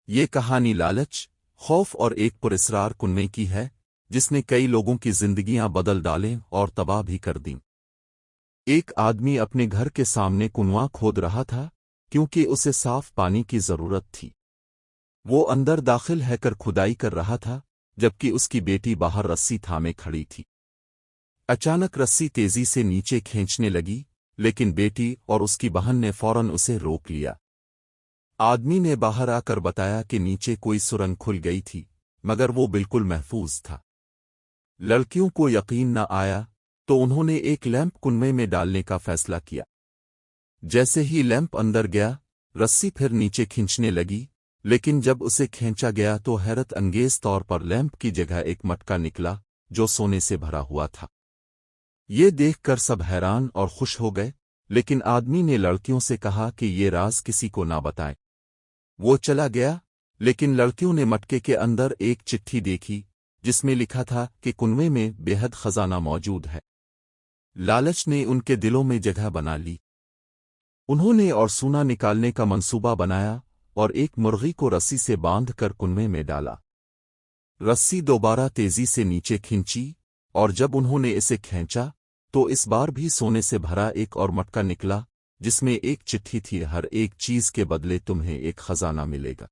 یہ کہانی لالچ، خوف اور ایک پراسرار کنویں کی ہے جس نے کئی لوگوں کی زندگیاں بدل ڈالیں اور تباہ بھی کر دیں۔ ایک آدمی اپنے گھر کے سامنے کنواں کھود رہا تھا کیونکہ اسے صاف پانی کی ضرورت تھی۔ وہ اندر داخل ہے کر کھدائی کر رہا تھا جبکہ اس کی بیٹی باہر رسی تھامے کھڑی تھی۔ اچانک رسی تیزی سے نیچے کھینچنے لگی، لیکن بیٹی اور اس کی بہن نے فوراً اسے روک لیا۔ آدمی نے باہر آ کر بتایا کہ نیچے کوئی سرنگ کھل گئی تھی، مگر وہ بالکل محفوظ تھا۔ لڑکیوں کو یقین نہ آیا تو انہوں نے ایک لیمپ کنویں میں ڈالنے کا فیصلہ کیا۔ جیسے ہی لیمپ اندر گیا، رسی پھر نیچے کھینچنے لگی، لیکن جب اسے کھینچا گیا تو حیرت انگیز طور پر لیمپ کی جگہ ایک مٹکا نکلا جو سونے سے بھرا ہوا تھا۔ یہ دیکھ کر سب حیران اور خوش ہو گئے، لیکن آدمی نے لڑکیوں سے کہا کہ یہ راز کسی کو نہ بتائیں۔ وہ چلا گیا، لیکن لڑکیوں نے مٹکے کے اندر ایک چٹھی دیکھی جس میں لکھا تھا کہ کنویں میں بے حد خزانہ موجود ہے۔ لالچ نے ان کے دلوں میں جگہ بنا لی۔ انہوں نے اور سونا نکالنے کا منصوبہ بنایا اور ایک مرغی کو رسی سے باندھ کر کنویں میں ڈالا۔ رسی دوبارہ تیزی سے نیچے کھینچی اور جب انہوں نے اسے کھینچا تو اس بار بھی سونے سے بھرا ایک اور مٹکا نکلا جس میں ایک چٹھی تھی، ہر ایک چیز کے بدلے تمہیں ایک خزانہ ملے گا۔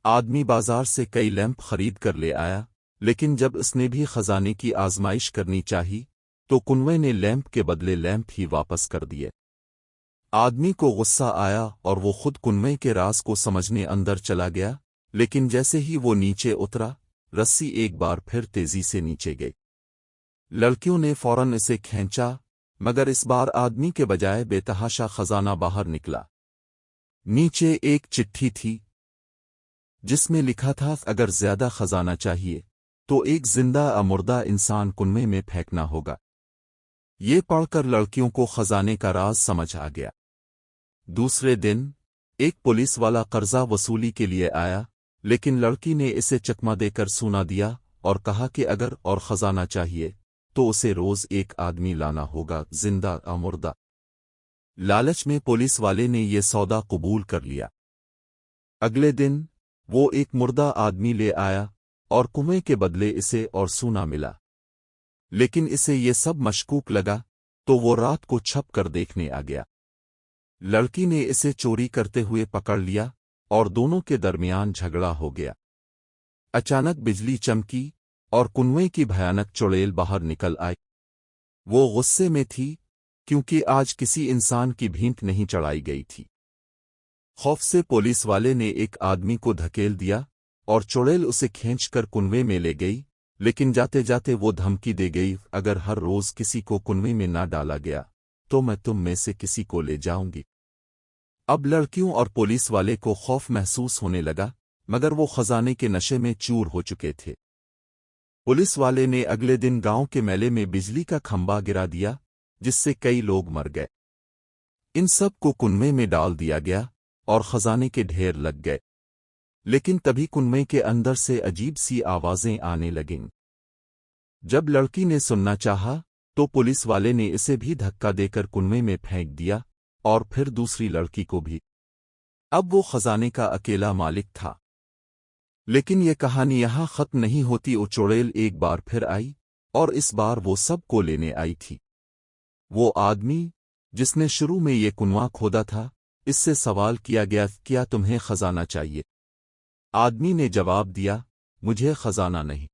آدمی بازار سے کئی لیمپ خرید کر لے آیا، لیکن جب اس نے بھی خزانے کی آزمائش کرنی چاہی تو کنویں نے لیمپ کے بدلے لیمپ ہی واپس کر دیے۔ آدمی کو غصہ آیا اور وہ خود کنویں کے راز کو سمجھنے اندر چلا گیا، لیکن جیسے ہی وہ نیچے اترا، رسی ایک بار پھر تیزی سے نیچے گئی۔ لڑکیوں نے فوراً اسے کھینچا، مگر اس بار آدمی کے بجائے بے تحاشا خزانہ باہر نکلا۔ نیچے ایک چٹھی تھی جس میں لکھا تھا اگر زیادہ خزانہ چاہیے تو ایک زندہ مردہ انسان کنویں میں پھینکنا ہوگا۔ یہ پڑھ کر لڑکیوں کو خزانے کا راز سمجھ آ گیا۔ دوسرے دن ایک پولیس والا قرضہ وصولی کے لیے آیا، لیکن لڑکی نے اسے چکما دے کر سونا دیا اور کہا کہ اگر اور خزانہ چاہیے تو اسے روز ایک آدمی لانا ہوگا، زندہ مردہ۔ لالچ میں پولیس والے نے یہ سودا قبول کر لیا۔ اگلے دن وہ ایک مردہ آدمی لے آیا اور کنویں کے بدلے اسے اور سونا ملا، لیکن اسے یہ سب مشکوک لگا تو وہ رات کو چھپ کر دیکھنے آ گیا۔ لڑکی نے اسے چوری کرتے ہوئے پکڑ لیا اور دونوں کے درمیان جھگڑا ہو گیا۔ اچانک بجلی چمکی اور کنویں کی بھیانک چڑیل باہر نکل آئی۔ وہ غصے میں تھی کیونکہ آج کسی انسان کی بھینٹ نہیں چڑھائی گئی تھی۔ خوف سے پولیس والے نے ایک آدمی کو دھکیل دیا اور چڑیل اسے کھینچ کر کنویں میں لے گئی، لیکن جاتے جاتے وہ دھمکی دے گئی اگر ہر روز کسی کو کنویں میں نہ ڈالا گیا تو میں تم میں سے کسی کو لے جاؤں گی۔ اب لڑکیوں اور پولیس والے کو خوف محسوس ہونے لگا، مگر وہ خزانے کے نشے میں چور ہو چکے تھے۔ پولیس والے نے اگلے دن گاؤں کے میلے میں بجلی کا کھمبا گرا دیا جس سے کئی لوگ مر گئے۔ ان سب کو کنویں میں ڈال دیا گیا اور خزانے کے ڈھیر لگ گئے، لیکن تبھی کنویں کے اندر سے عجیب سی آوازیں آنے لگیں۔ جب لڑکی نے سننا چاہا تو پولیس والے نے اسے بھی دھکا دے کر کنویں میں پھینک دیا اور پھر دوسری لڑکی کو بھی۔ اب وہ خزانے کا اکیلا مالک تھا۔ لیکن یہ کہانی یہاں ختم نہیں ہوتی، وہ چڑیل ایک بار پھر آئی اور اس بار وہ سب کو لینے آئی تھی۔ وہ آدمی جس نے شروع میں یہ کنواں کھودا تھا، اس سے سوال کیا گیا کیا تمہیں خزانہ چاہیے؟ آدمی نے جواب دیا مجھے خزانہ نہیں۔